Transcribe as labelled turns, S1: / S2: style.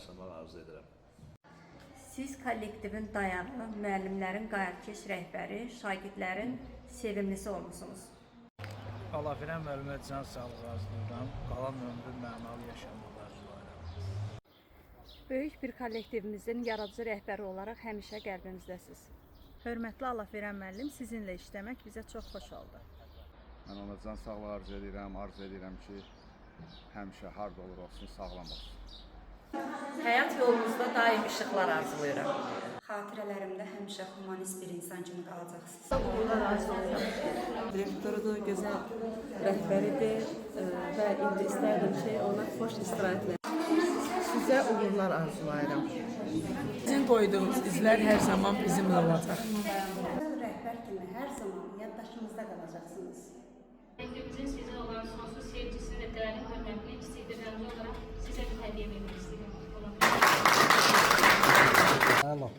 S1: yaşamaq arzu edirəm.
S2: Siz kollektivin dayağı, müəllimlərin qayğıkeş rəhbəri, şagirdlərin sevimlisi olmusunuz.
S3: Allah verən müəllimə can sağlığı arzulayıram. Qalan ömrü mənalı yaşamağı arzulayıram.
S2: Böyük bir kollektivimizin yaradıcı rəhbəri olaraq həmişə qəlbimizdəsiz.
S4: Hörmətli Allah verən müəllim, sizinlə işləmək bizə çox xoş oldu.
S5: Mən ona can sağlığı arzu edirəm ki, həmişə harda olur olsun, sağlam olsun.
S6: Həyat yolunuzda daim işıqlar arzulayıram.
S7: Xatirələrimdə həmişə humanist bir insan kimi qalacaqsınız.
S8: Allah razı olsun. Direktorudur, gözəl rəhbəridir və indi istərdim ki, ona xoş istirahətlər.
S9: Sizə uğurlar arzulayıram.
S10: Sizin qoyduğunuz izlər hər zaman bizimlə olacaq.
S7: Rəhbər kimi hər zaman yaddaşımızda qalacaqsınız.
S11: Kollektivimizin sizə olan sonsuz sevgisini və dərin hörmətini kiçik bir rəmzi olaraq sizə bir hədiyyə vermək istəyirəm.
S3: Hello.